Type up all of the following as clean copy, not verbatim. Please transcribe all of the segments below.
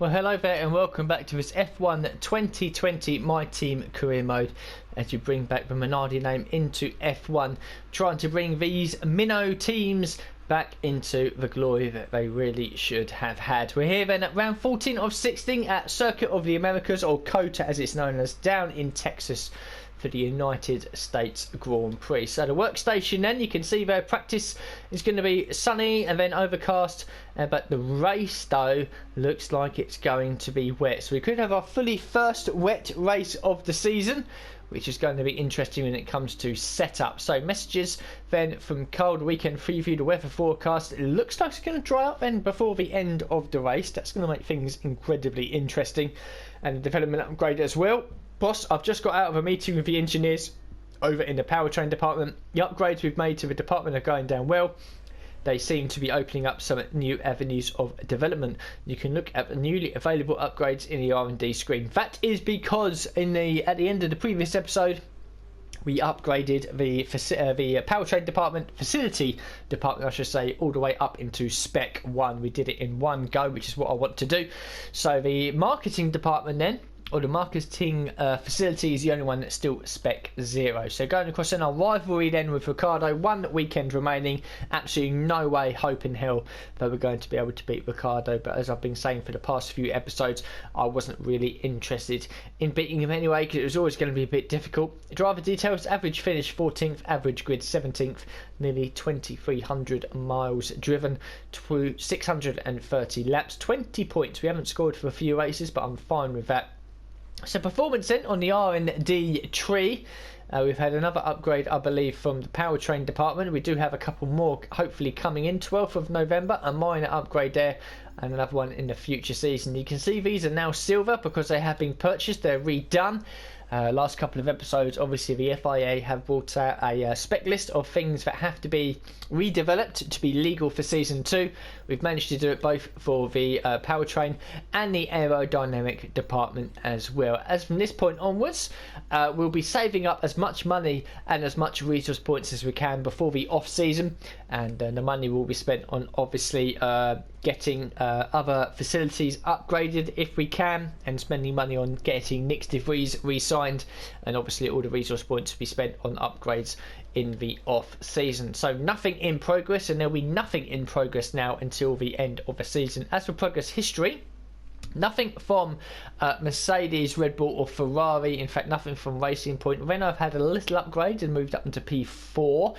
Well, hello there and welcome back to this F1 2020 My Team Career Mode as you bring back the Minardi name into F1, trying to bring these minnow teams back into the glory that they really should have had. We're here then at round 14 of 16 at Circuit of the Americas, or COTA as it's known as, down in Texas for the United States Grand Prix. So the workstation then, you can see their practice is going to be sunny and then overcast, but the race though looks like it's going to be wet. So we could have our fully first wet race of the season, which is going to be interesting when it comes to setup. So messages then from Cold Weekend Preview, the weather forecast. It looks like it's going to dry up then before the end of the race. That's going to make things incredibly interesting. And the development upgrade as well. Boss, I've just got out of a meeting with the engineers over in the powertrain department. The upgrades we've made to the department are going down well. They seem to be opening up some new avenues of development. You can look at the newly available upgrades in the R&D screen. That is because at the end of the previous episode, we upgraded the powertrain department, facility department I should say, all the way up into Spec 1. We did it in one go, which is what I want to do. So the marketing department then, or the marketing facility, is the only one that's still Spec 0. So going across in our rivalry then with Ricciardo, one weekend remaining, absolutely no way, hope in hell that we're going to be able to beat Ricciardo. But as I've been saying for the past few episodes, I wasn't really interested in beating him anyway, because it was always going to be a bit difficult. Driver details: average finish 14th, average grid 17th, nearly 2,300 miles driven, 630 laps, 20 points. We haven't scored for a few races, but I'm fine with that. So performance then on the R&D tree. We've had another upgrade, I believe, from the powertrain department. We do have a couple more hopefully coming in. 12th of November, a minor upgrade there, and another one in the future season. You can see these are now silver because they have been purchased. They're redone. Last couple of episodes, obviously the FIA have brought out a spec list of things that have to be redeveloped to be legal for season 2. We've managed to do it both for the powertrain and the aerodynamic department as well. As from this point onwards, we'll be saving up as much money and as much resource points as we can before the off season, and the money will be spent on obviously getting other facilities upgraded if we can, and spending money on getting Nyck de Vries re-signed, and obviously all the resource points to be spent on upgrades in the off season. So nothing in progress, and there'll be nothing in progress now until the end of the season. As for progress history, nothing from Mercedes, Red Bull or Ferrari. In fact, nothing from Racing Point. Then I've had a little upgrade and moved up into P4.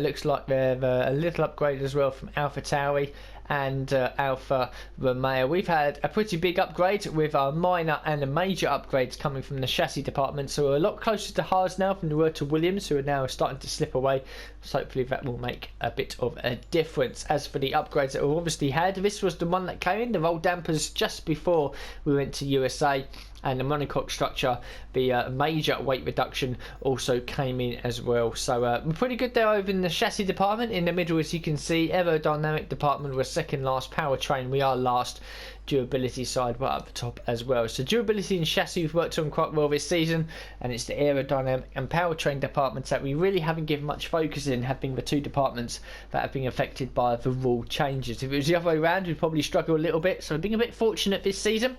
Looks like there's a little upgrade as well from AlphaTauri and Alfa Romeo. We've had a pretty big upgrade with our minor and a major upgrades coming from the chassis department, so we're a lot closer to Haas now than we were to Williams, who are now starting to slip away. So hopefully that will make a bit of a difference. As for the upgrades that we obviously had, this was the one that came in, the roll dampers, just before we went to USA, and the monocoque structure, the major weight reduction, also came in as well. So we're pretty good there over in the chassis department. In the middle, as you can see, aerodynamic department, we're second last. Powertrain, we are last. Durability side, right up the top as well. So durability and chassis we've worked on quite well this season, and it's the aerodynamic and powertrain departments that we really haven't given much focus in, have been the two departments that have been affected by the rule changes. If it was the other way around, we'd probably struggle a little bit. So we've been a bit fortunate this season,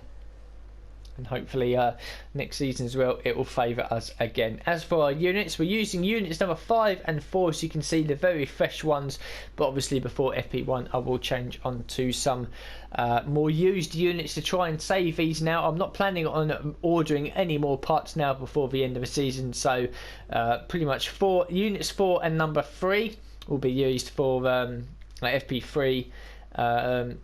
and hopefully next season as well it will favour us again. As for our units, we're using units number 5 and 4, so you can see the very fresh ones, but obviously before FP1 I will change on to some more used units to try and save these now. I'm not planning on ordering any more parts now before the end of the season, so pretty much units 4 and number 3 will be used for FP3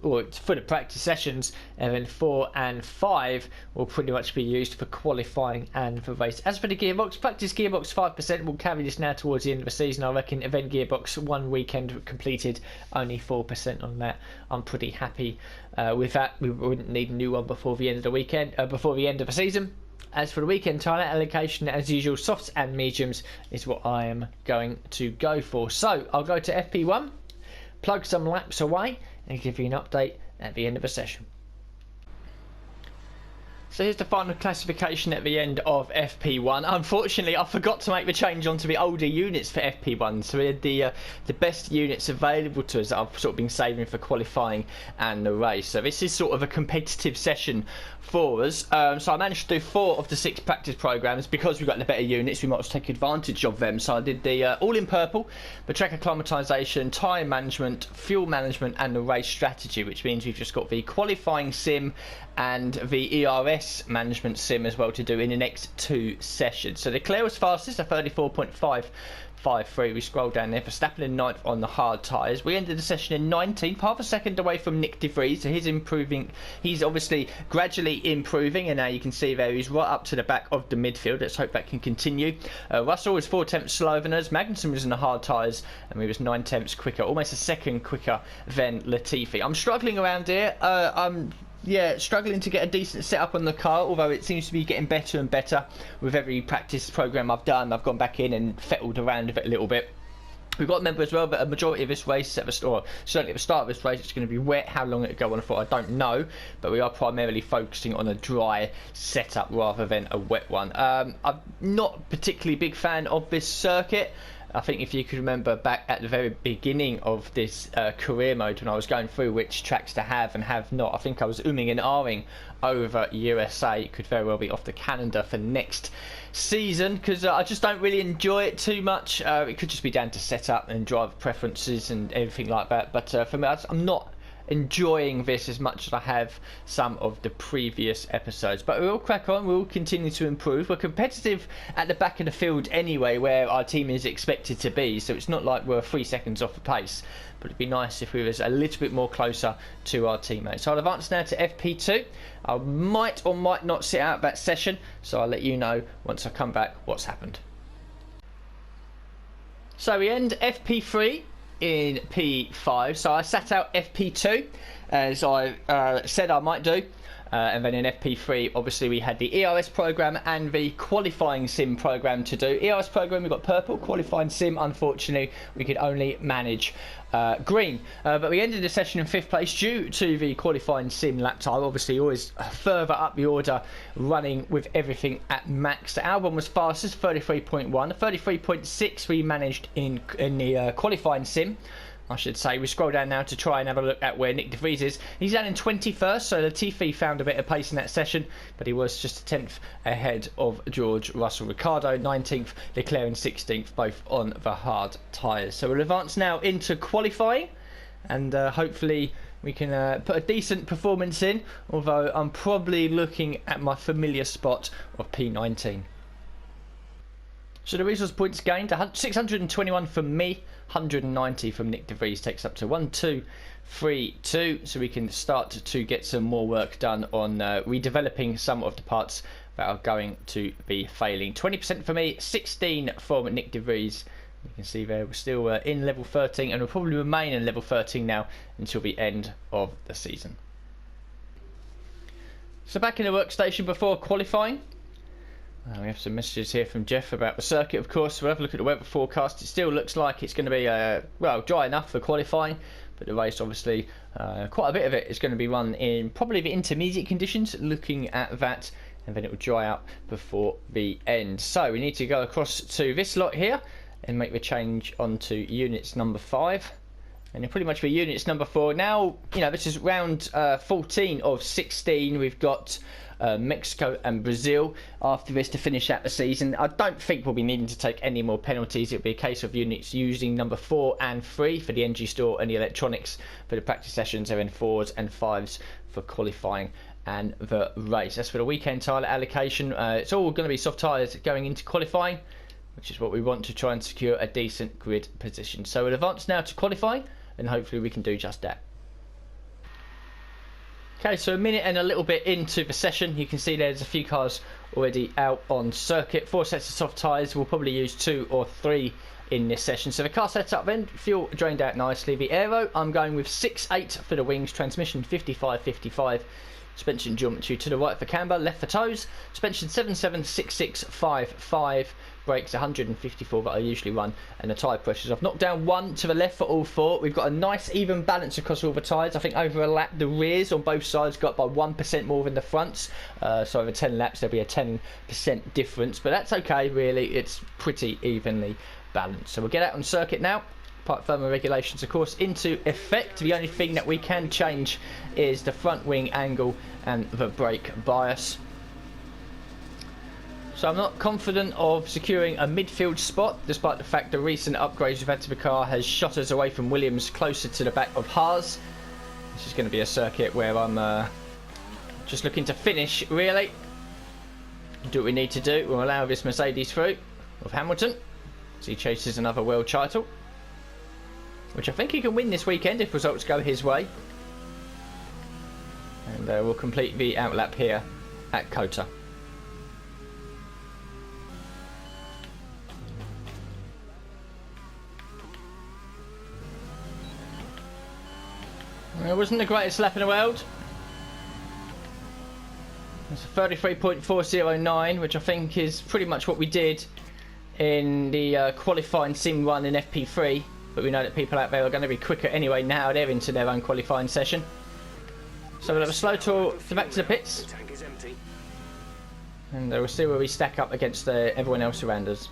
or for the practice sessions, and then 4 and 5 will pretty much be used for qualifying and for race. As for the gearbox, practice gearbox 5% will carry this now towards the end of the season, I reckon. Event gearbox 1 weekend completed, only 4% on that. I'm pretty happy with that. We wouldn't need a new one before the end of the weekend, before the end of the season. As for the weekend tyre allocation, as usual, softs and mediums is what I am going to go for. So I'll go to FP1, plug some laps away, and give you an update at the end of the session. So here's the final classification at the end of FP1. Unfortunately, I forgot to make the change onto the older units for FP1. So we had the best units available to us that I've sort of been saving for qualifying and the race. So this is sort of a competitive session for us. So I managed to do 4 of the 6 practice programs. Because we've got the better units, we might as well take advantage of them. So I did the all in purple, the track acclimatisation, tyre management, fuel management and the race strategy, which means we've just got the qualifying sim and the ERS management sim as well to do in the next 2 sessions. So Leclerc was fastest at 34.553. We scroll down there. Verstappen in 9th on the hard tyres. We ended the session in 19th, half a second away from Nick De Vries. So he's improving. He's obviously gradually improving, and now you can see there he's right up to the back of the midfield. Let's hope that can continue. Russell was 4/10 slower than us. Magnussen was in the hard tyres, and we was 9/10 quicker, almost a second quicker than Latifi. I'm struggling around here. Struggling to get a decent setup on the car, although it seems to be getting better and better with every practice program I've done. I've gone back in and fettled around with it a little bit. We've got to remember as well that a majority of this race, certainly at the start of this race, it's going to be wet. How long it'll go on for, I don't know, but we are primarily focusing on a dry setup rather than a wet one. I'm not particularly big fan of this circuit. I think if you could remember back at the very beginning of this career mode, when I was going through which tracks to have and have not, I think I was umming and ahhing over USA. It could very well be off the calendar for next season because I just don't really enjoy it too much. It could just be down to setup and driver preferences and everything like that. But for me, I'm not enjoying this as much as I have some of the previous episodes, but we'll crack on. We'll continue to improve. We're competitive at the back of the field anyway, where our team is expected to be, so it's not like we're 3 seconds off the pace, but it'd be nice if we was a little bit more closer to our teammates. So I'll advance now to FP2. I might or might not sit out that session, so I'll let you know once I come back what's happened. So we end FP3 in P5, so I sat out FP2 as I said I might do, and then in FP3 obviously we had the ERS program and the qualifying sim program to do. ERS program we got purple, qualifying sim unfortunately we could only manage green, but we ended the session in 5th place due to the qualifying sim lap time. Obviously always further up the order, running with everything at max. The Albon was fastest, 33.1. 33.6 we managed in the qualifying sim, I should say. We scroll down now to try and have a look at where Nick De Vries is. He's down in 21st, so Latifi found a bit of pace in that session, but he was just a 10th ahead of George Russell. Ricciardo 19th, Leclerc in 16th, both on the hard tyres. So we'll advance now into qualifying, and hopefully we can put a decent performance in, although I'm probably looking at my familiar spot of P19. So the resource points gained, 621 from me, 190 from Nick De Vries, takes up to 1,232. So we can start to get some more work done on redeveloping some of the parts that are going to be failing. 20% for me, 16 from Nick De Vries. You can see there we're still in level 13 and will probably remain in level 13 now until the end of the season. So back in the workstation before qualifying. We have some messages here from Jeff about the circuit, of course. We'll have a look at the weather forecast. It still looks like it's going to be, dry enough for qualifying, but the race, obviously, quite a bit of it is going to be run in probably the intermediate conditions, looking at that, and then it will dry out before the end. So we need to go across to this lot here and make the change onto units number 5. And it'll pretty much be units number 4. Now, this is round 14 of 16. We've got Mexico and Brazil after this to finish out the season. I don't think we'll be needing to take any more penalties. It'll be a case of units using number 4 and 3 for the NG store and the electronics for the practice sessions, and then 4s and 5s for qualifying and the race. As for the weekend tyre allocation, it's all going to be soft tyres going into qualifying, which is what we want to try and secure a decent grid position. So we'll advance now to qualifying, and hopefully we can do just that. Okay, so a minute and a little bit into the session, you can see there's a few cars already out on circuit. 4 sets of soft tyres. We'll probably use 2 or 3 in this session. So the car sets up then, fuel drained out nicely. The aero, I'm going with 6.8 for the wings. Transmission 55-55. Suspension geometry to the right for camber, left for toes. Suspension 776655. Brakes 154 that I usually run, and the tyre pressures. I've knocked down 1 to the left for all 4. We've got a nice even balance across all the tyres. I think over a lap the rears on both sides got by 1% more than the fronts. So over 10 laps there'll be a 10% difference, but that's okay really. It's pretty evenly balanced. So we'll get out on circuit now. Pipe firmware regulations of course into effect. The only thing that we can change is the front wing angle and the brake bias. So I'm not confident of securing a midfield spot, despite the fact the recent upgrades we've had to the car has shot us away from Williams closer to the back of Haas. This is going to be a circuit where I'm just looking to finish really. Do what we need to do. We'll allow this Mercedes through of Hamilton as he chases another world title, which I think he can win this weekend if results go his way. And we'll complete the outlap here at COTA. It wasn't the greatest lap in the world. It's a 33.409, which I think is pretty much what we did in the qualifying sim run in FP3. But we know that people out there are going to be quicker anyway now they're into their own qualifying session. So we'll have a slow tour back to the pits. And we'll see where we stack up against everyone else around us.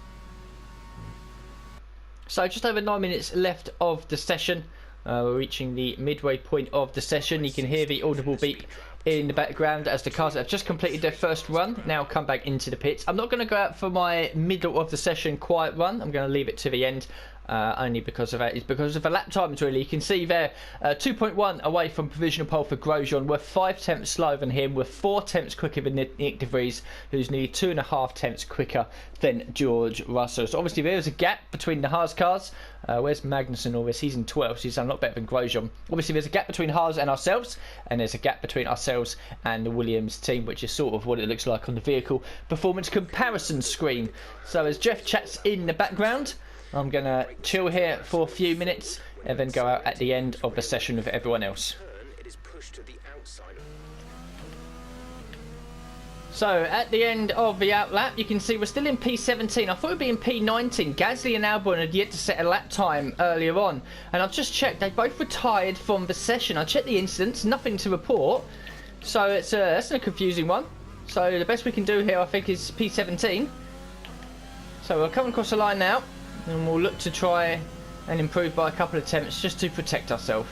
So just over 9 minutes left of the session. We're reaching the midway point of the session. You can hear the audible beep in the background as the cars that have just completed their first run now come back into the pits. I'm not going to go out for my middle of the session quiet run. I'm going to leave it to the end. Only because of that is because of the lap times really. You can see there 2.1 away from provisional pole for Grosjean. We're 5 tenths slower than him. We're 4 tenths quicker than Nick De Vries, who's nearly 2.5 tenths quicker than George Russell. So obviously there is a gap between the Haas cars. Where's Magnussen all this? He's in 12th, so he's done a lot better than Grosjean. Obviously there's a gap between Haas and ourselves, and there's a gap between ourselves and the Williams team, which is sort of what it looks like on the vehicle performance comparison screen. So as Jeff chats in the background, I'm going to chill here for a few minutes and then go out at the end of the session with everyone else. So at the end of the outlap, you can see we're still in P17. I thought we'd be in P19. Gasly and Albon had yet to set a lap time earlier on. And I've just checked, they both retired from the session. I checked the incidents, nothing to report. So it's that's a confusing one. So the best we can do here, I think, is P17. So we'll come across the line now. And we'll look to try and improve by a couple of attempts just to protect ourselves.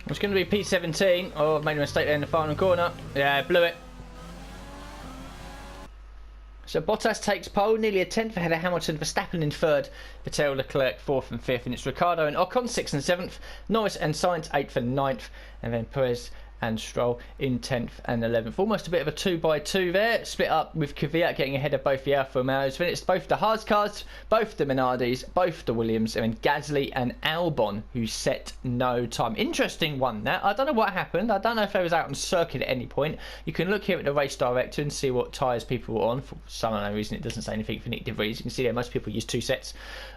It's going to be P17. Oh, I've made a mistake there in the final corner. Yeah, blew it. So Bottas takes pole, nearly a tenth ahead of Hamilton, Verstappen in third, Vettel, Leclerc fourth and fifth, and it's Ricciardo and Ocon 6th and 7th, Norris and Sainz 8th and 9th, and then Perez and Stroll in 10th and 11th. Almost a bit of a 2x2 there, split up with Kvyat getting ahead of both the Alfa Romeos. Then it's both the Haas cars, both the Minardis, both the Williams, and then Gasly and Albon who set no time. Interesting one that. I don't know what happened. I don't know if they was out on circuit at any point. You can look here at the race director and see what tyres people were on. For some unknown reason it doesn't say anything for Nick De Vries. You can see there most people use 2 sets.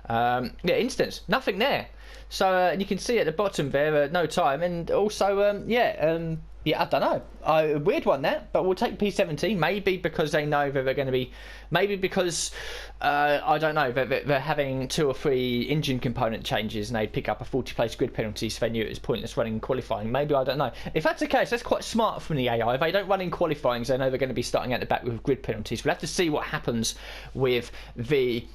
Yeah, instance, nothing there. So you can see at the bottom there, no time, and also, yeah, I don't know, weird one that, but we'll take P17, maybe because they know that they're going to be, maybe because, I don't know, they're having 2 or 3 engine component changes and they pick up a 40-place grid penalty, so they knew it was pointless running in qualifying. Maybe, I don't know. If that's the case, that's quite smart from the AI. If they don't run in qualifying, so they know they're going to be starting at the back with grid penalties. We'll have to see what happens with the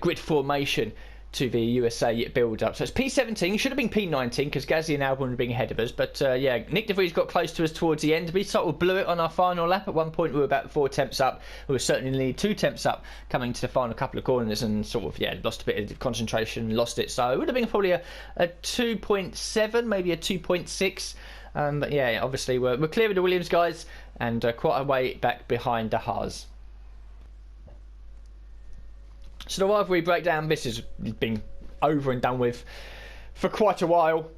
grid formation to the USA build-up. So it's P17, should have been P19 because Gasly and Albon were being ahead of us, but yeah, Nick De Vries got close to us towards the end. We sort of blew it on our final lap. At one point we were about 4 tenths up. We were certainly nearly 2 tenths up coming to the final couple of corners and sort of, yeah, lost a bit of concentration, lost it. So it would have been probably a 2.7, maybe a 2.6. But yeah, obviously we're clear of the Williams guys and quite a way back behind the Haas. So the rivalry breakdown, this has been over and done with for quite a while.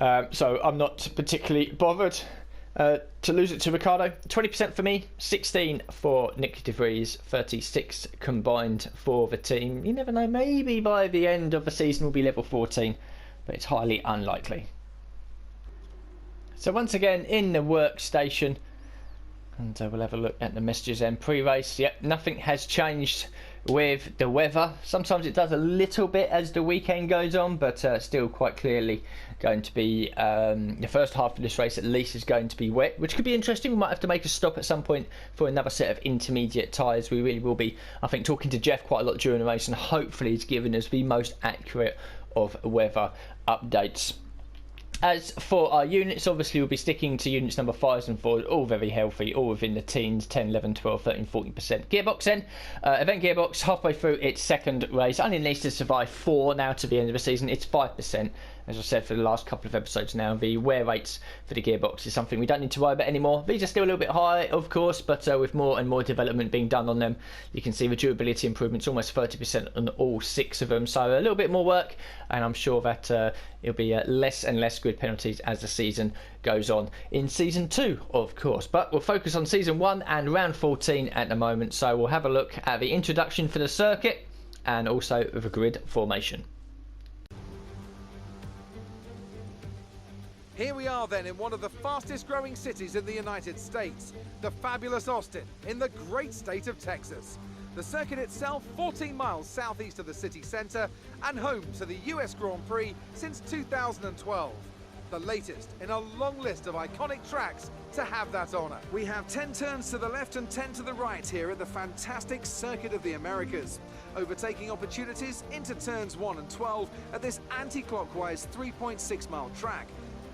So I'm not particularly bothered to lose it to Ricciardo. 20% for me, 16 for Nick De Vries, 36 combined for the team. You never know, maybe by the end of the season we'll be level 14, but it's highly unlikely. So once again in the workstation, and we'll have a look at the messages then. Pre-race, yep, nothing has changed with the weather. Sometimes it does a little bit as the weekend goes on, but still quite clearly going to be the first half of this race at least is going to be wet, which could be interesting. We might have to make a stop at some point for another set of intermediate tyres. We really will be, I think, talking to Jeff quite a lot during the race, and hopefully he's given us the most accurate of weather updates. As for our units, obviously we'll be sticking to units number 5 and 4, all very healthy, all within the teens, 10, 11, 12, 13, 14%. Gearbox then, event gearbox, halfway through its second race, only needs to survive 4 now to the end of the season, it's 5%. As I said for the last couple of episodes now, the wear rates for the gearbox is something we don't need to worry about anymore. These are still a little bit high, of course, but with more and more development being done on them, you can see the durability improvements, almost 30% on all 6 of them. So a little bit more work, and I'm sure that it'll be less and less grid penalties as the season goes on in Season 2, of course. But we'll focus on Season 1 and round 14 at the moment. So we'll have a look at the introduction for the circuit and also the grid formation. Here we are then in one of the fastest growing cities in the United States, the fabulous Austin, in the great state of Texas. The circuit itself 14 miles southeast of the city centre and home to the US Grand Prix since 2012. The latest in a long list of iconic tracks to have that honour. We have 10 turns to the left and 10 to the right here at the fantastic Circuit of the Americas. Overtaking opportunities into turns 1 and 12 at this anti-clockwise 3.6 mile track.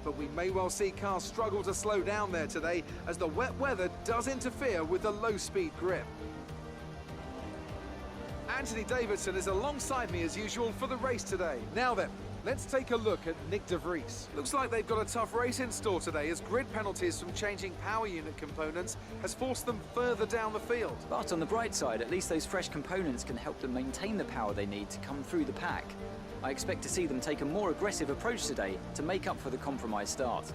But we may well see cars struggle to slow down there today as the wet weather does interfere with the low-speed grip. Anthony Davidson is alongside me as usual for the race today. Now then, let's take a look at Nick De Vries. Looks like they've got a tough race in store today as grid penalties from changing power unit components has forced them further down the field. But on the bright side, at least those fresh components can help them maintain the power they need to come through the pack. I expect to see them take a more aggressive approach today to make up for the compromised start.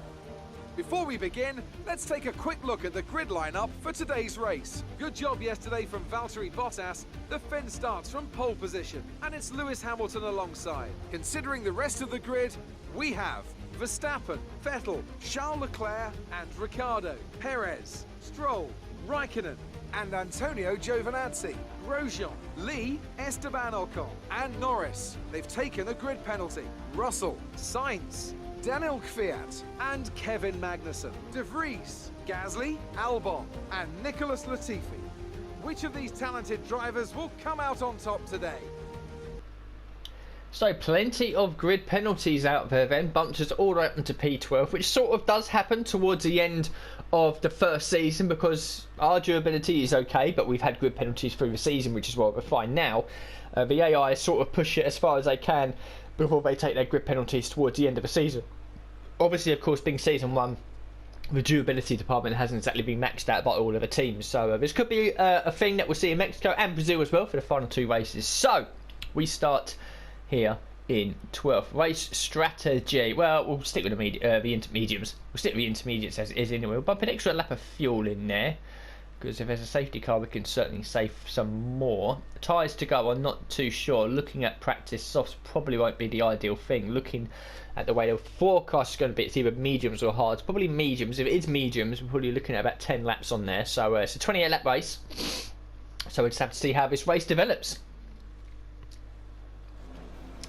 Before we begin, let's take a quick look at the grid lineup for today's race. Good job yesterday from Valtteri Bottas. The Finn starts from pole position, and it's Lewis Hamilton alongside. Considering the rest of the grid, we have Verstappen, Vettel, Charles Leclerc and Ricciardo, Perez, Stroll, Raikkonen and Antonio Giovinazzi, Grosjean, Lee, Esteban Ocon and Norris. They've taken a grid penalty. Russell, Sainz, Daniel Kvyat and Kevin Magnussen, De Vries, Gasly, Albon and Nicholas Latifi. Which of these talented drivers will come out on top today? So plenty of grid penalties out there then, bumped us all the way up into P12, which sort of does happen towards the end of the first season because our durability is okay, but we've had grid penalties through the season, which is what we're fine now. The AI sort of push it as far as they can before they take their grid penalties towards the end of the season. Obviously, of course, being season 1, the durability department hasn't exactly been maxed out by all of the teams. So this could be a thing that we'll see in Mexico and Brazil as well for the final 2 races. So we start here in 12th. Race strategy. Well, we'll stick with the intermediates. We'll stick with the intermediates as it is anyway. We'll bump an extra lap of fuel in there, because if there's a safety car, we can certainly save some more. Tyres to go, I'm not too sure. Looking at practice, softs probably won't be the ideal thing. Looking at the way the forecast is going to be, it's either mediums or hards. Probably mediums. If it is mediums, we're probably looking at about 10 laps on there. So it's a 28 lap race. So we just have to see how this race develops.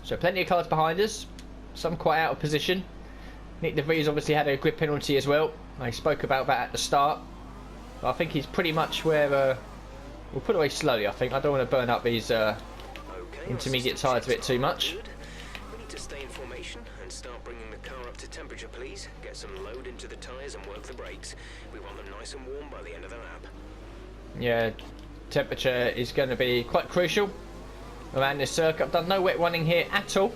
So plenty of cars behind us. Some quite out of position. Nick De Vries obviously had a grid penalty as well. I spoke about that at the start. But I think he's pretty much where... we'll put away slowly, I think. I don't want to burn up these intermediate tyres a bit too much. We need to stay in formation and start bringing the car up to temperature, please. Get some load into the tyres and work the brakes. We want them nice and warm by the end of the lap. Yeah, temperature is going to be quite crucial around this circuit. I've done no wet running here at all.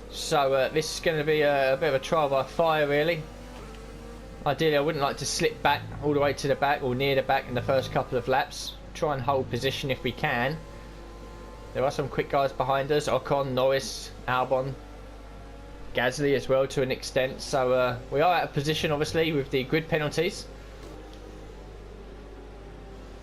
So this is going to be a bit of a trial by fire, really. Ideally, I wouldn't like to slip back all the way to the back or near the back in the first couple of laps. Try and hold position if we can. There are some quick guys behind us. Ocon, Norris, Albon, Gasly as well to an extent. So we are out of position, obviously, with the grid penalties.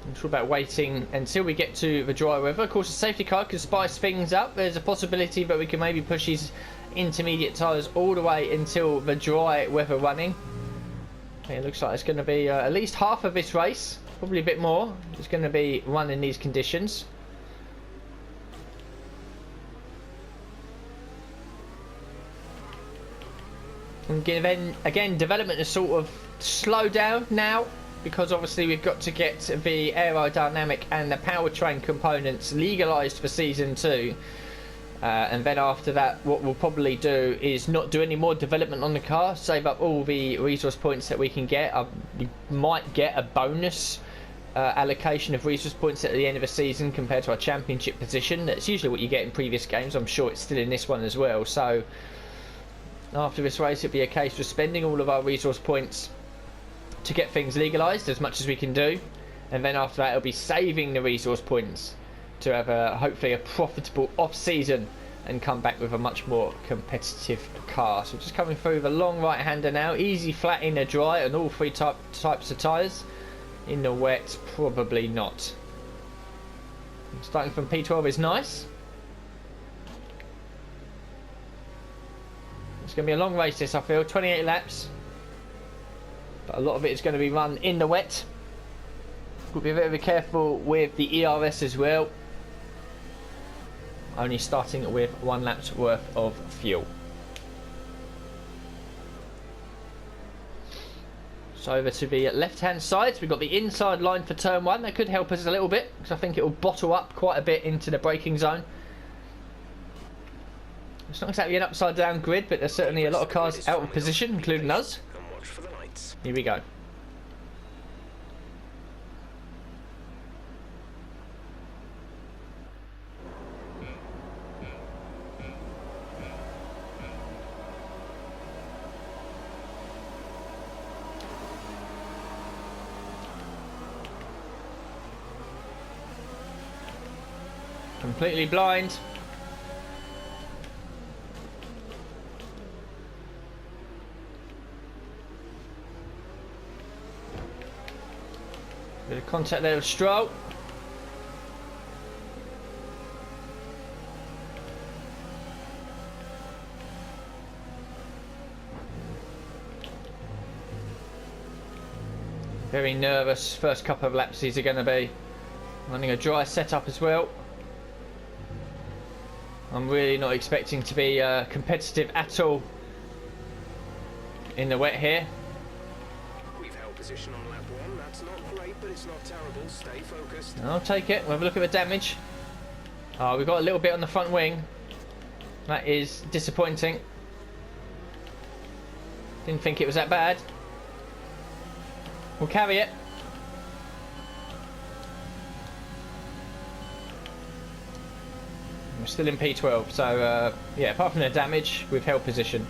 I'm sure about waiting until we get to the dry weather. Of course, the safety car can spice things up. There's a possibility that we can maybe push these intermediate tyres all the way until the dry weather running. It looks like it's going to be at least half of this race, probably a bit more. It's going to be run in these conditions. And again, development is sort of slowed down now, because obviously we've got to get the aerodynamic and the powertrain components legalised for Season 2. And then after that, what we'll probably do is not do any more development on the car, save up all the resource points that we can get. We might get a bonus allocation of resource points at the end of the season compared to our championship position. That's usually what you get in previous games. I'm sure it's still in this one as well. So after this race, it'll be a case of spending all of our resource points to get things legalised as much as we can do, and then after that it'll be saving the resource points to have hopefully a profitable off-season and come back with a much more competitive car. So just coming through the long right-hander now, easy flat in the dry on all 3 types of tyres. In the wet, probably not. Starting from P12 is nice. It's going to be a long race this, I feel, 28 laps. But a lot of it is going to be run in the wet. We'll be very careful with the ERS as well. Only starting with 1 lap's worth of fuel. So over to the left-hand side, so we've got the inside line for turn 1. That could help us a little bit, because I think it will bottle up quite a bit into the braking zone. It's not exactly an upside-down grid, but there's certainly a lot of cars out of position, including us. Here we go. Completely blind. Bit of contact there with Stroll. Very nervous first couple of laps these are going to be. Running a dry setup as well. I'm really not expecting to be competitive at all in the wet here. We've held position on lap 1. That's not great, but it's not terrible. Stay focused. I'll take it. We'll have a look at the damage. Oh, we've got a little bit on the front wing. That is disappointing. Didn't think it was that bad. We'll carry it. We're still in P12, so yeah, apart from the damage, we've held position.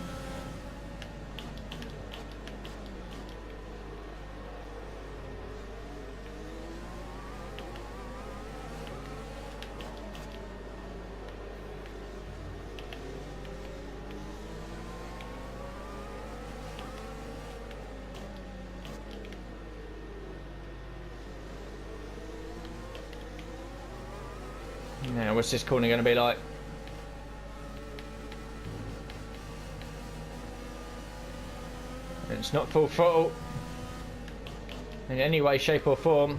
Now, what's this corner going to be like? It's not full throttle in any way, shape or form.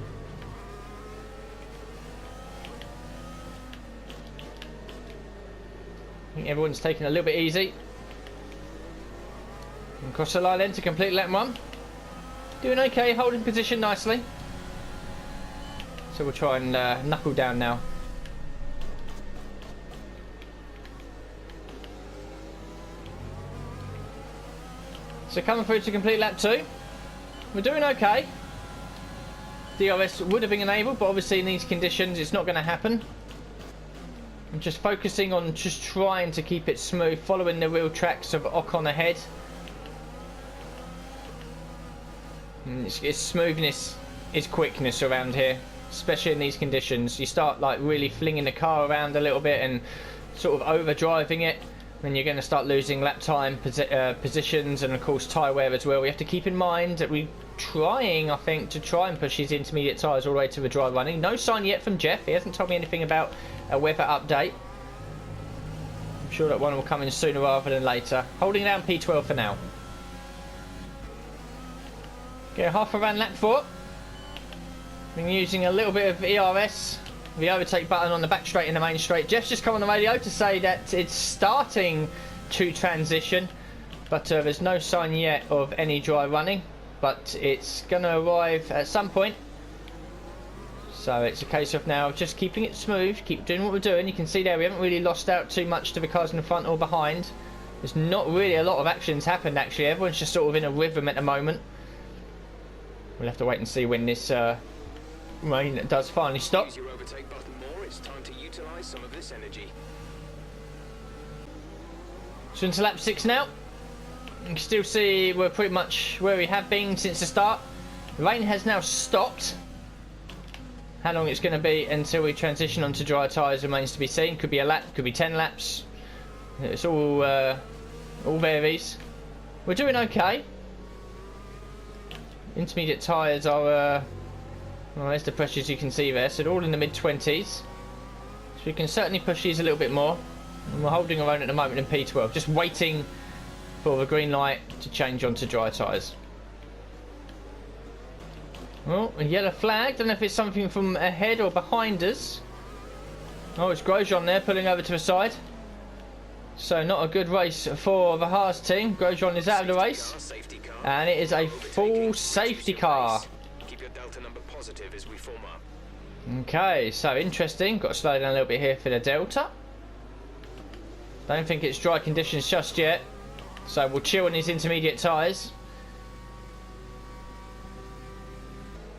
I think everyone's taking a little bit easy. And cross the line then to complete lap 1. Doing okay, holding position nicely. So we'll try and knuckle down now. So coming through to complete lap 2. We're doing okay. DRS would have been enabled, but obviously in these conditions it's not going to happen. I'm just focusing on just trying to keep it smooth, following the real tracks of Ocon ahead. It's smoothness is quickness around here, especially in these conditions. You start like really flinging the car around a little bit and sort of over driving it, then you're going to start losing lap time, positions, and of course tyre wear as well. We have to keep in mind that we're trying, I think, to try and push these intermediate tyres all the way to the dry running. No sign yet from Jeff. He hasn't told me anything about a weather update. I'm sure that one will come in sooner rather than later. Holding down P12 for now. Get half around lap 4. Been using a little bit of ERS. The overtake button on the back straight in the main straight. Jeff's just come on the radio to say that it's starting to transition, but there's no sign yet of any dry running, but it's going to arrive at some point. So it's a case of now just keeping it smooth, keep doing what we're doing. You can see there we haven't really lost out too much to the cars in the front or behind. There's not really a lot of actions happened actually. Everyone's just sort of in a rhythm at the moment. We'll have to wait and see when this rain does finally stop. Use your overtake button more. It's time to utilize some of this energy. So into lap 6 now. You can still see we're pretty much where we have been since the start. The rain has now stopped. How long it's going to be until we transition onto dry tyres remains to be seen. Could be a lap, could be 10 laps. It's all varies. We're doing okay. Intermediate tyres are well, there's the pressures you can see there, so they're all in the mid-20s. So we can certainly push these a little bit more. And we're holding our own at the moment in P12, just waiting for the green light to change onto dry tyres. Oh, a yellow flag. Don't know if it's something from ahead or behind us. Oh, it's Grosjean there pulling over to the side. So not a good race for the Haas team. Grosjean is out of the race. And it is a full safety car. Keep your delta number positive as we form up. Okay, so interesting. Got to slow down a little bit here for the delta. Don't think it's dry conditions just yet. So we'll chill on these intermediate tyres.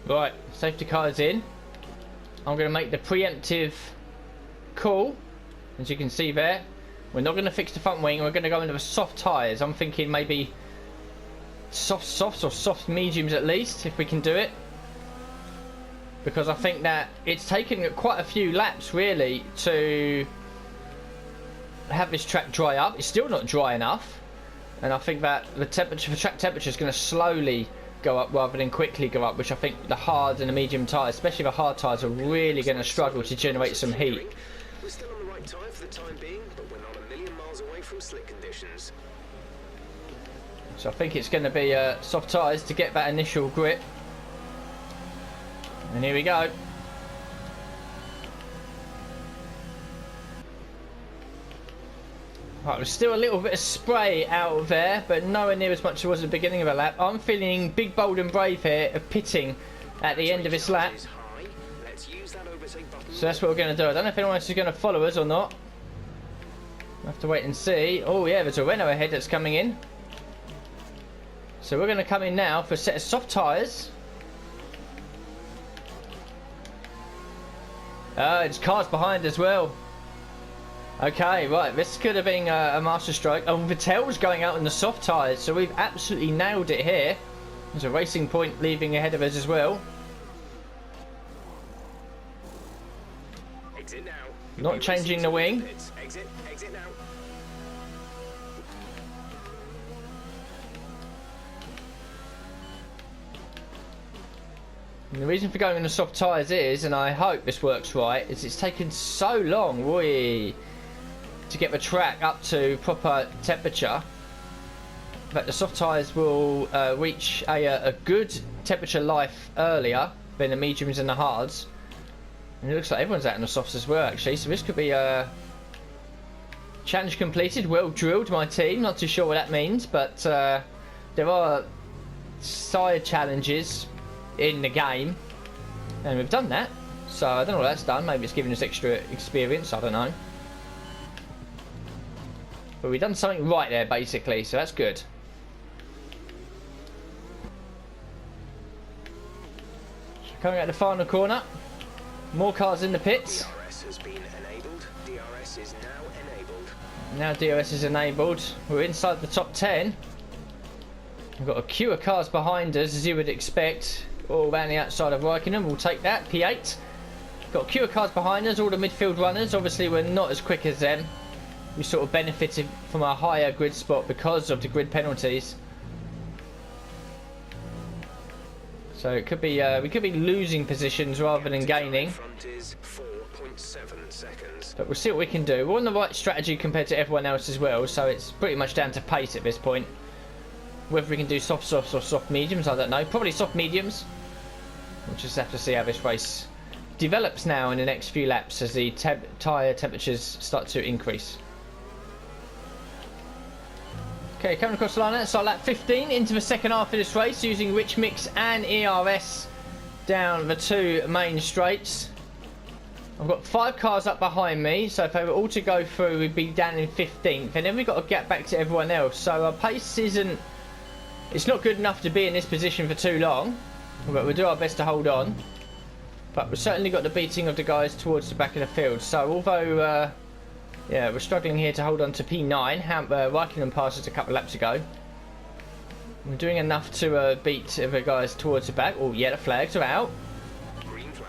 Right, safety car is in. I'm going to make the preemptive call. As you can see there. We're not going to fix the front wing. We're going to go into the soft tyres. I'm thinking maybe softs or soft mediums at least, if we can do it. Because I think that it's taken quite a few laps really to have this track dry up. It's still not dry enough. And I think that the temperature, the track temperature is going to slowly go up rather than quickly go up, which I think the hard and the medium tyres, especially the hard tyres, are really going to struggle to generate some heat. We're still on the right tyre for the time being, but we're not a million miles away from slick conditions. So I think it's going to be soft tyres to get that initial grip. And here we go. Right, there's still a little bit of spray out there, but nowhere near as much as it was at the beginning of the lap. I'm feeling big, bold and brave here of pitting at the end of this lap. So that's what we're going to do. I don't know if anyone else is going to follow us or not. We'll have to wait and see. Oh yeah, there's a Renault ahead that's coming in. So we're going to come in now for a set of soft tyres. It's cars behind as well. Okay, right, this could have been a masterstroke. Oh, Vettel's going out on the soft tyres, so we've absolutely nailed it here. There's a Racing Point leaving ahead of us as well. Exit now. Not changing the wing. Exit now. And the reason for going on the soft tyres is, and I hope this works right, is it's taken so long, to get the track up to proper temperature. But the soft tyres will reach a good temperature life earlier than the mediums and the hards. And it looks like everyone's out in the softs as well, actually. So this could be a challenge completed, well drilled, my team. Not too sure what that means, but there are side challenges in the game, and we've done that. So I don't know what that's done. Maybe it's giving us extra experience. I don't know. But we've done something right there, basically. So that's good. Coming out the final corner. More cars in the pits. DRS has been enabled. DRS is now enabled. Now DRS is enabled. We're inside the top 10. We've got a queue of cars behind us, as you would expect. All around the outside of Raikkonen. We'll take that. P8. Got a queue of cars behind us. All the midfield runners. Obviously, we're not as quick as them. We sort of benefited from a higher grid spot because of the grid penalties. So it could be we could be losing positions rather than gaining. Front is 4.7 seconds. But we'll see what we can do. We're on the right strategy compared to everyone else as well, so it's pretty much down to pace at this point. Whether we can do soft softs or soft mediums, I don't know. Probably soft mediums. We'll just have to see how this race develops now in the next few laps as the tyre temperatures start to increase. Okay, coming across the line now, so lap 15 into the second half of this race using Rich Mix and ERS down the two main straights. I've got 5 cars up behind me, so if they were all to go through, we'd be down in 15th, and then we've got to get back to everyone else. So our pace it's not good enough to be in this position for too long, but we'll do our best to hold on. But we've certainly got the beating of the guys towards the back of the field. So although yeah, we're struggling here to hold on to P9. Raikkonen passed us a couple of laps ago. We're doing enough to beat the guys towards the back. Oh, yeah, the flags are out. Green flag.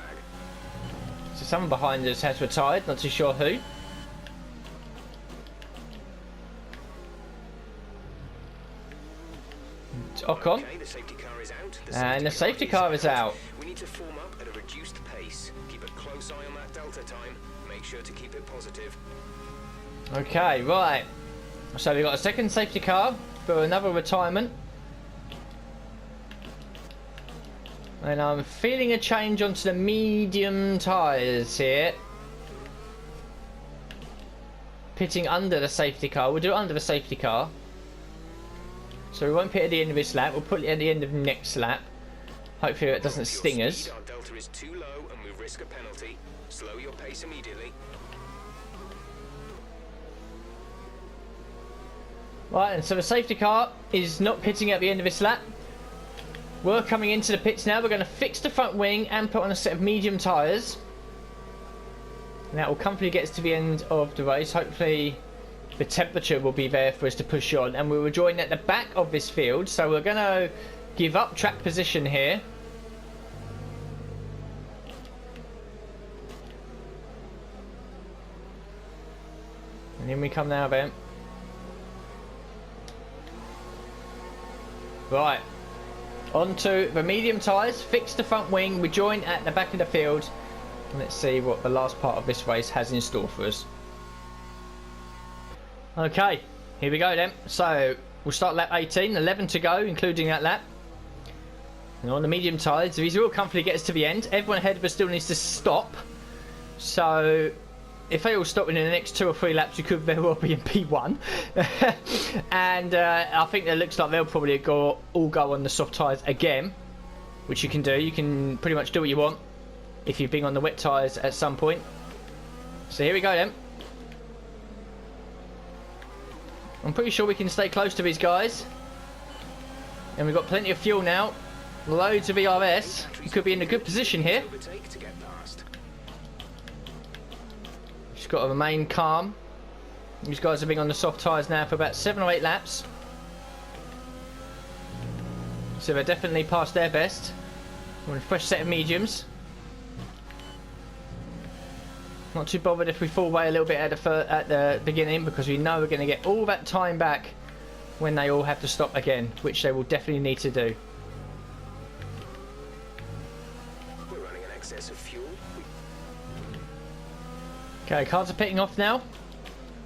So someone behind us has retired. Not too sure who. It's Ocon. Okay, the safety car is out. And the safety car is out. We need to form up at a reduced pace. Keep a close eye on that delta time. Make sure to keep it positive. Okay, right. So we've got a second safety car for another retirement. And I'm feeling a change onto the medium tyres here. Pitting under the safety car. We'll do it under the safety car. So we won't pit at the end of this lap. We'll put it at the end of the next lap. Hopefully it doesn't sting us. Our delta is too low and we risk a penalty. Slow your pace immediately. Right, and so the safety car is not pitting at the end of this lap. We're coming into the pits now. We're going to fix the front wing and put on a set of medium tyres. And that will comfortably get us to the end of the race. Hopefully the temperature will be there for us to push on. And we will join at the back of this field. So we're going to give up track position here. And in we come now then. Right, onto the medium tyres, fix the front wing, we join at the back of the field. Let's see what the last part of this race has in store for us. Okay, here we go then. So we'll start lap 18, 11 to go, including that lap. And on the medium tyres, these will comfortably get us to the end. Everyone ahead of us still needs to stop. So if they all stop in the next 2 or 3 laps, you could very well be in P1. And I think it looks like they'll probably all go on the soft tyres again, which you can do. You can pretty much do what you want if you've been on the wet tyres at some point. So here we go then. I'm pretty sure we can stay close to these guys. And we've got plenty of fuel now. Loads of ERS. We could be in a good position here. Overtake to get past. Just got to remain calm. These guys have been on the soft tyres now for about 7 or 8 laps. So they're definitely past their best. We're on a fresh set of mediums. Not too bothered if we fall away a little bit at the beginning, because we know we're going to get all that time back when they all have to stop again, which they will definitely need to do. excess of fuel. Okay, cars are pitting off now.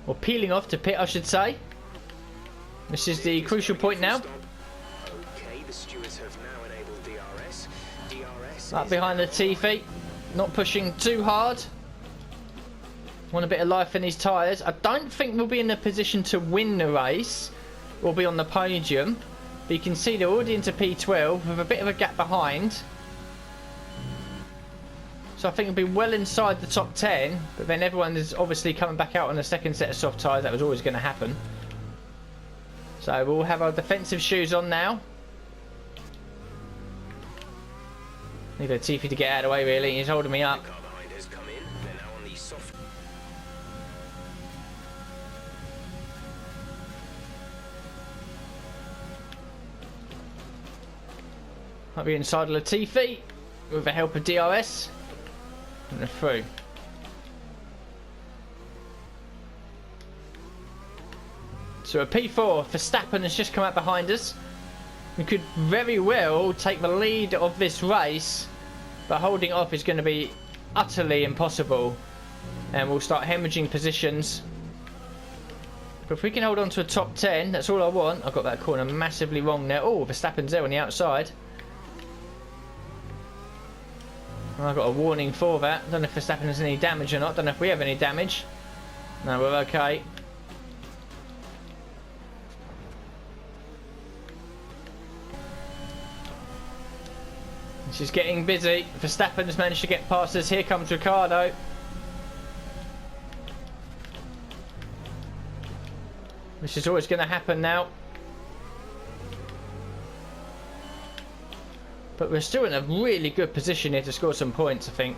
Or peeling off to pit, I should say. This is the crucial point now. Okay, the stewards have now enabled DRS. DRS Up is behind the now Tiffy. Not pushing too hard. Want a bit of life in his tyres. I don't think we'll be in a position to win the race. We'll be on the podium. But you can see they're already into P12 with a bit of a gap behind. So I think it'll be well inside the top 10. But then everyone is obviously coming back out on the second set of soft tyres. That was always going to happen. So we'll have our defensive shoes on now. Need a Tiffy to get out of the way, really. He's holding me up. The car behind has come in. They're now on the soft. Might be inside Latifi with the help of DRS. And they're through. So a P4, Verstappen has just come out behind us. We could very well take the lead of this race, but holding off is going to be utterly impossible. And we'll start hemorrhaging positions. But if we can hold on to a top 10, that's all I want. I got that corner massively wrong there. Oh, Verstappen's there on the outside. I got a warning for that. Don't know if Verstappen has any damage or not. Don't know if we have any damage. No, we're okay. She's getting busy. Verstappen's managed to get past us. Here comes Ricciardo. This is always going to happen now. But we're still in a really good position here to score some points, I think.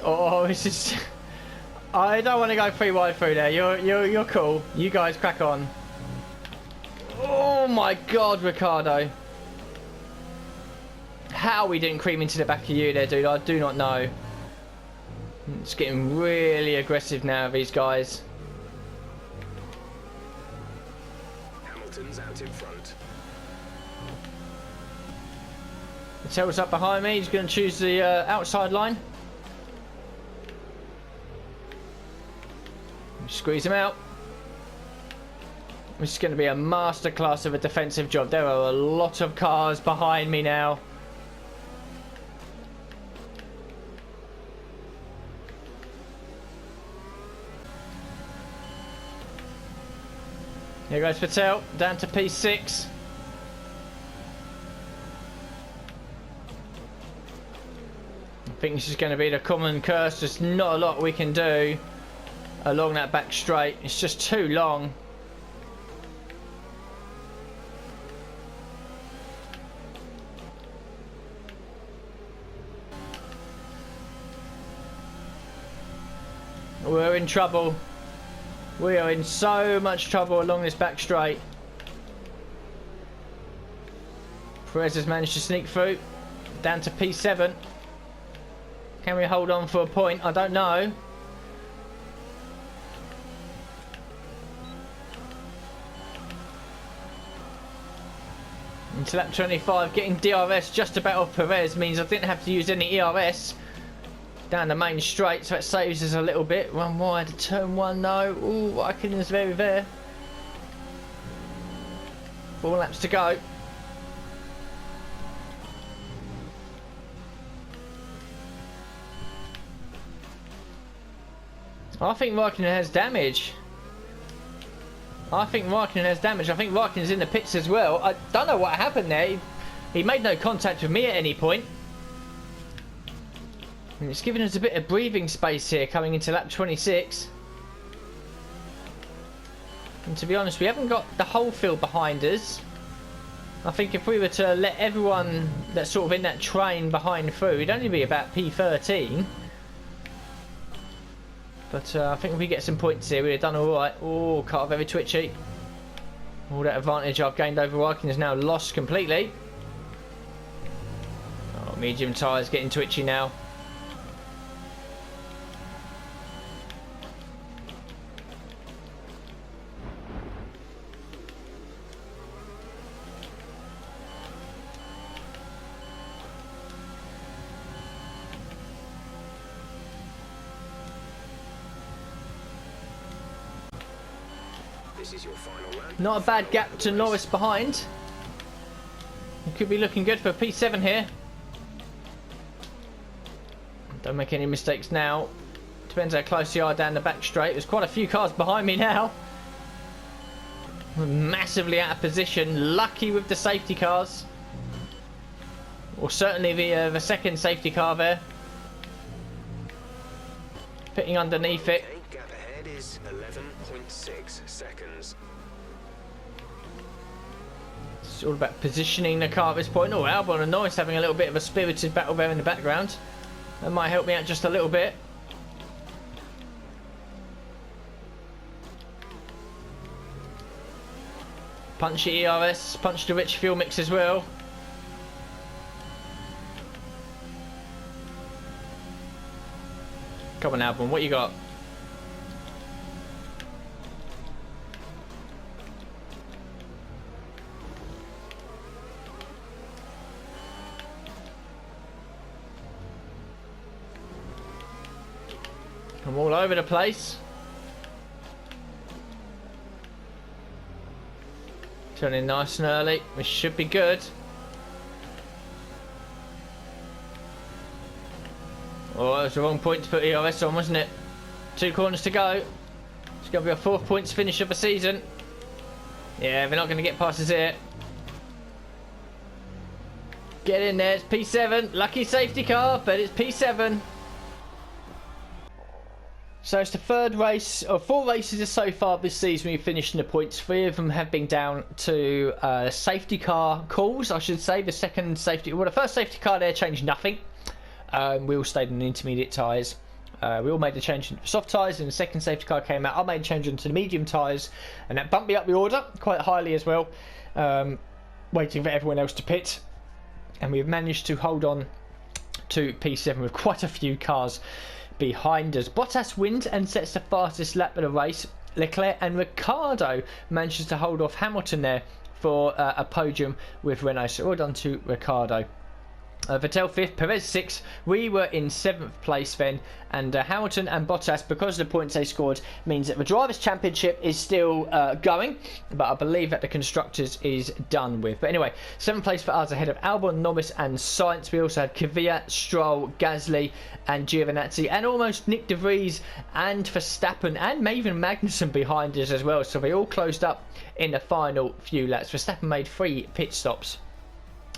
Oh, this is... I don't want to go 3 wide through there. You're cool. You guys crack on. Oh my God, Ricciardo. How we didn't cream into the back of you there, dude, I do not know. It's getting really aggressive now, these guys. Hamilton's out in front. Vettel's up behind me. He's going to choose the outside line. Squeeze him out. This is going to be a masterclass of a defensive job. There are a lot of cars behind me now. Here goes Vettel, down to P6. I think this is going to be the common curse. There's not a lot we can do along that back straight. It's just too long. We're in trouble. We are in so much trouble along this back straight. Perez has managed to sneak through. Down to P7. Can we hold on for a point? I don't know. Into lap 25, getting DRS just about off Perez means I didn't have to use any ERS down the main straight, so it saves us a little bit. One wide, turn 1, no. Ooh, Raikkonen's very there. 4 laps to go. I think Raikkonen has damage. I think Raikkonen's in the pits as well. I don't know what happened there. He made no contact with me at any point. And it's giving us a bit of breathing space here coming into lap 26. And to be honest, we haven't got the whole field behind us. I think if we were to let everyone that's sort of in that train behind through, it'd only be about P13. But I think if we get some points here, we'd have done alright. Oh, car very twitchy. All that advantage I've gained over Raikkonen is now lost completely. Oh, medium tyres getting twitchy now. this is your final lap. Not a bad gap to Norris behind. He could be looking good for P7 here. Don't make any mistakes now. Depends how close you are down the back straight. There's quite a few cars behind me now. We're massively out of position. Lucky with the safety cars. Or certainly the second safety car there. Pitting underneath it. Okay, gap ahead is 11.6 seconds. It's all about positioning the car at this point. Oh, Albon and Norris having a little bit of a spirited battle there in the background. That might help me out just a little bit. Punchy ERS, punch the rich fuel mix as well. Come on, Albon, what you got? I'm all over the place. Turning nice and early. We should be good. Oh, that was the wrong point to put ERS on, wasn't it? 2 corners to go. It's going to be a 4th points finish of the season. Yeah, they're not going to get past us here. Get in there. It's P7. Lucky safety car, but it's P7. So it's the 3rd race, or 4 races so far this season we've finished in the points. 3 of them have been down to safety car calls, I should say. The first safety car there changed nothing. We all stayed on the intermediate tyres. We all made the change into soft tyres, and the second safety car came out. I made a change into the medium tyres, and that bumped me up the order quite highly as well. Waiting for everyone else to pit. And we've managed to hold on to P7 with quite a few cars behind us. Bottas wins and sets the fastest lap of the race. Leclerc and Ricciardo manages to hold off Hamilton there for a podium with Renault. So well done to Ricciardo. Vettel 5th, Perez 6th. We were in 7th place then, and Hamilton and Bottas, because of the points they scored, means that the Drivers' Championship is still going, but I believe that the Constructors is done with. But anyway, 7th place for us ahead of Albon, Norris and Sainz. We also had Kvyat, Stroll, Gasly and Giovinazzi, and almost Nick De Vries and Verstappen and Maven Magnussen behind us as well. So they all closed up in the final few laps. Verstappen made 3 pit stops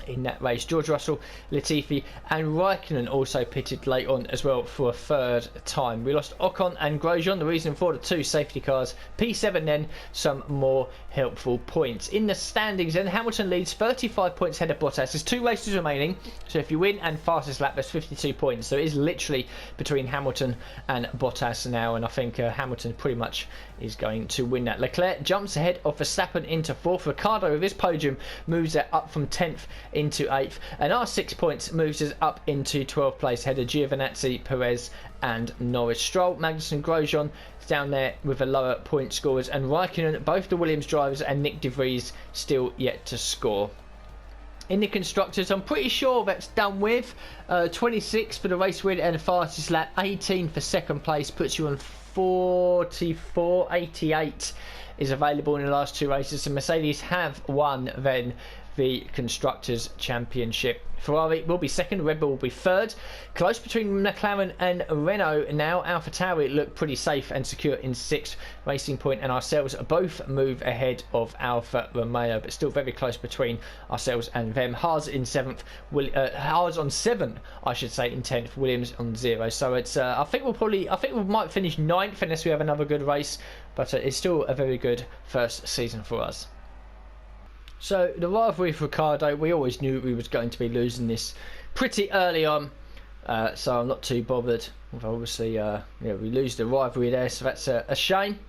in that race. George Russell, Latifi and Raikkonen also pitted late on as well for a 3rd time. We lost Ocon and Grosjean, the reason for the 2 safety cars. P7 then, some more helpful points. In the standings then, Hamilton leads 35 points ahead of Bottas. There's 2 races remaining, so if you win and fastest lap, there's 52 points. So it is literally between Hamilton and Bottas now, and I think Hamilton pretty much is going to win that. Leclerc jumps ahead of Verstappen into 4th. Ricciardo with his podium moves it up from 10th into 8th, and our 6 points moves us up into 12th place ahead of Giovinazzi, Perez and Norris. Stroll, Magnussen, Grosjean down there with the lower point scorers, and Raikkonen, both the Williams drivers, and Nick De Vries still yet to score. In the Constructors, I'm pretty sure that's done with. 26 for the race win and the fastest lap, 18 for 2nd place, puts you on 44. 88 is available in the last 2 races, so Mercedes have won then the Constructors' Championship. Ferrari will be 2nd, Red Bull will be 3rd. Close between McLaren and Renault now. AlphaTauri look pretty safe and secure in 6th. Racing Point and ourselves both move ahead of Alfa Romeo, but still very close between ourselves and them. Haas in 7th, Haas on 7, I should say, in 10th. Williams on 0. So it's I think we might finish 9th unless we have another good race, but it's still a very good first season for us. So the rivalry with Ricciardo, we always knew we was going to be losing this pretty early on, so I'm not too bothered. Obviously, we lose the rivalry there, so that's a shame.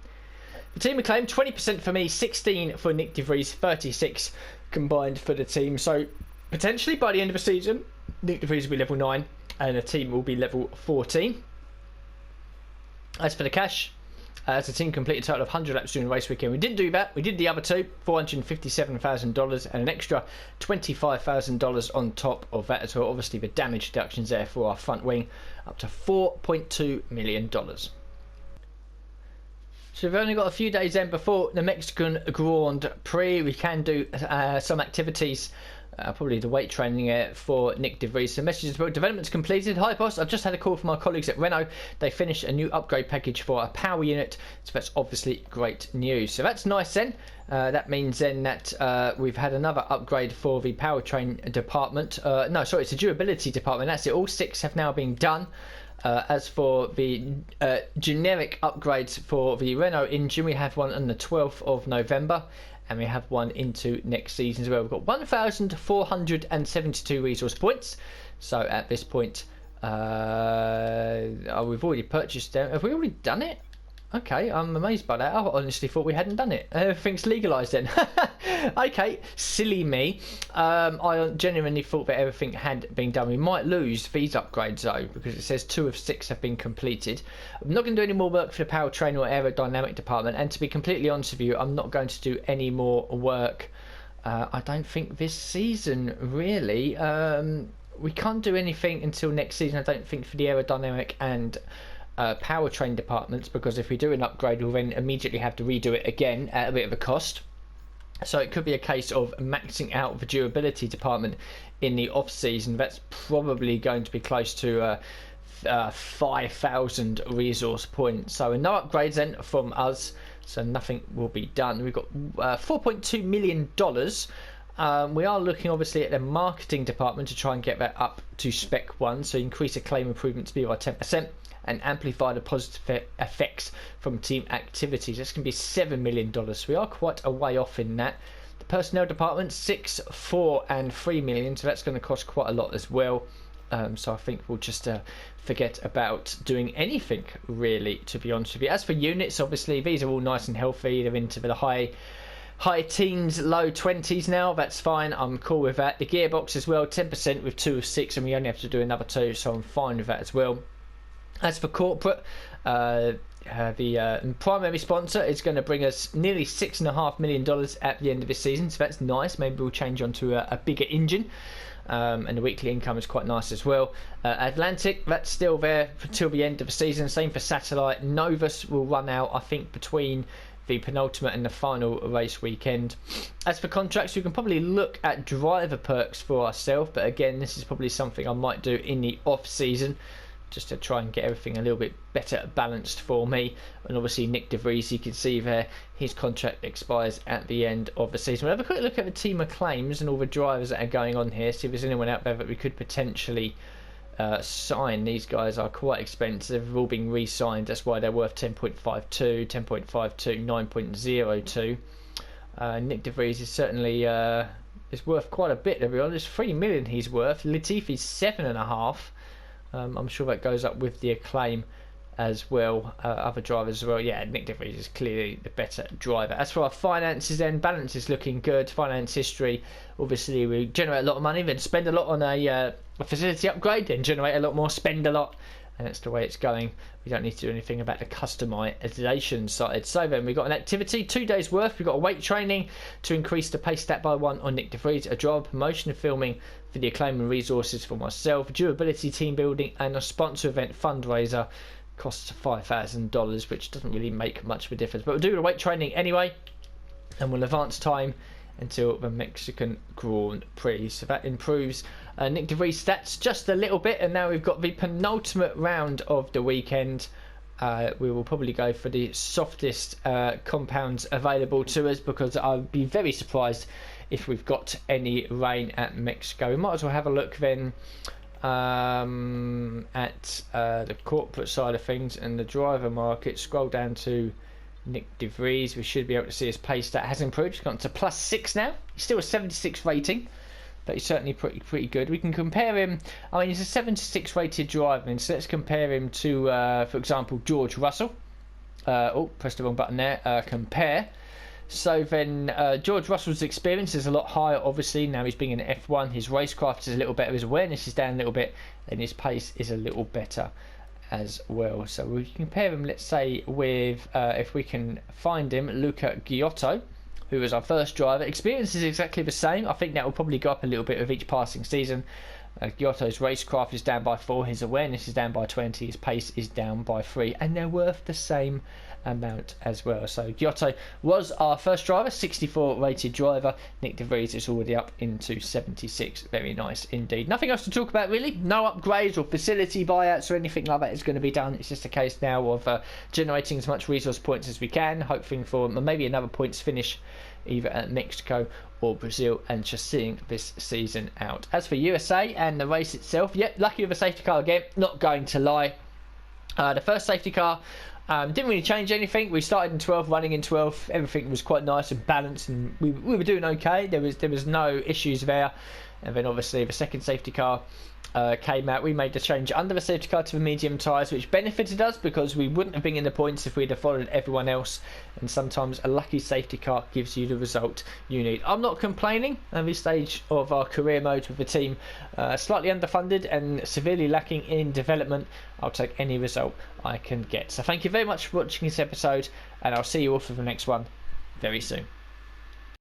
The team acclaim 20% for me, 16 for Nick De Vries, 36 combined for the team. So potentially by the end of the season, Nick De Vries will be level 9 and the team will be level 14. As for the cash, as the team completed a total of 100 laps during the race weekend. We didn't do that. We did the other 2, $457,000 and an extra $25,000 on top of that as well. Obviously, the damage deductions there for our front wing up to $4.2 million. So we've only got a few days then before the Mexican Grand Prix. We can do some activities, probably the weight training for Nick De Vries. So messages about developments completed. Hi boss, I've just had a call from my colleagues at Renault. They finished a new upgrade package for a power unit, so that's obviously great news. So that's nice then. That means then that we've had another upgrade for the powertrain department. No, sorry, it's the durability department. That's it. All 6 have now been done. As for the generic upgrades for the Renault engine, we have one on the 12th of November, and we have one into next season as well. We've got 1,472 resource points. So at this point, we've already purchased them. Have we already done it? Okay, I'm amazed by that. I honestly thought we hadn't done it. Everything's legalised then. Okay, silly me. I genuinely thought that everything had been done. We might lose these upgrades though, because it says 2 of 6 have been completed. I'm not going to do any more work for the powertrain or aerodynamic department, and to be completely honest with you, I'm not going to do any more work, I don't think, this season, really. We can't do anything until next season, I don't think, for the aerodynamic and powertrain departments, because if we do an upgrade we'll then immediately have to redo it again at a bit of a cost. So it could be a case of maxing out the durability department in the off season. That's probably going to be close to 5,000 resource points. So no upgrades then from us, so nothing will be done. We've got $4.2 million. We are looking obviously at the marketing department to try and get that up to spec 1, so increase the claim improvement speed by 10% and amplify the positive effects from team activities. That's going to be $7 million. So we are quite a way off in that. The personnel department, 6, 4 and 3 million, so that's going to cost quite a lot as well. So I think we'll just forget about doing anything really, to be honest with you. As for units, obviously these are all nice and healthy. They're into the high teens, low 20s now. That's fine, I'm cool with that. The gearbox as well, 10% with 2 of 6, and we only have to do another 2, so I'm fine with that as well. As for corporate, the primary sponsor is going to bring us nearly $6.5 million at the end of this season, so that's nice. Maybe we'll change onto a bigger engine, and the weekly income is quite nice as well. Atlantic, that's still there until the end of the season. Same for Satellite. Novus will run out, I think, between the penultimate and the final race weekend. As for contracts, we can probably look at driver perks for ourselves, but again, this is probably something I might do in the off season, just to try and get everything a little bit better balanced for me. And obviously Nick De Vries, you can see there, his contract expires at the end of the season. We'll have a quick look at the team of claims and all the drivers that are going on here, see if there's anyone out there that we could potentially sign. These guys are quite expensive, they've all been re-signed, that's why they're worth 10.52, 10.52, 9.02. Nick De Vries is certainly is worth quite a bit, to be honest. 3 million he's worth. Latifi's 7.5. I'm sure that goes up with the acclaim as well. Other drivers as well. Yeah, Nick De Vries is clearly the better driver. As for our finances then, balance is looking good. Finance history, obviously we generate a lot of money, then spend a lot on a facility upgrade, then generate a lot more, spend a lot, and that's the way it's going. We don't need to do anything about the customization side. So then we've got an activity, 2 days worth. We've got a weight training to increase the pace stat by 1 on Nick De Vries, a driver promotion and filming for the acclaim and resources for myself, durability, team building, and a sponsor event fundraiser. Costs $5,000, which doesn't really make much of a difference, but we'll do the weight training anyway, and we'll advance time until the Mexican Grand Prix. So that improves Nick De Vries stats just a little bit, and now we've got the penultimate round of the weekend. We will probably go for the softest compounds available to us, because I'll be very surprised if we've got any rain at Mexico. We might as well have a look then at the corporate side of things and the driver market. Scroll down to Nick De Vries. We should be able to see his pace stat has improved. He's gone to +6 now. He's still a 76 rating, but he's certainly pretty good. We can compare him. I mean, he's a 76 rated driver, and so let's compare him to, for example, George Russell. Oh, pressed the wrong button there. Compare. So then George Russell's experience is a lot higher, obviously. Now he's being in F1. His racecraft is a little better. His awareness is down a little bit, and his pace is a little better as well. So we compare him, let's say, with, if we can find him, Luca Giotto, who was our first driver. Experience is exactly the same. I think that will probably go up a little bit with each passing season. Giotto's racecraft is down by 4, his awareness is down by 20, his pace is down by 3, and they're worth the same amount as well. So Giotto was our first driver, 64 rated driver. Nick De Vries is already up into 76. Very nice indeed. Nothing else to talk about really. No upgrades or facility buyouts or anything like that is going to be done. It's just a case now of generating as much resource points as we can, hoping for maybe another points finish either at Mexico or Brazil, and just seeing this season out. As for USA and the race itself, yep, lucky with a safety car again, not going to lie. The first safety car didn't really change anything. We started in 12th, running in 12th. Everything was quite nice and balanced, and we were doing okay. There was no issues there. And then obviously the second safety car came out. We made the change under the safety car to the medium tyres, which benefited us because we wouldn't have been in the points if we'd have followed everyone else. And sometimes a lucky safety car gives you the result you need. I'm not complaining at this stage of our career mode with the team. Slightly underfunded and severely lacking in development. I'll take any result I can get. So thank you very much for watching this episode, and I'll see you all for the next one very soon.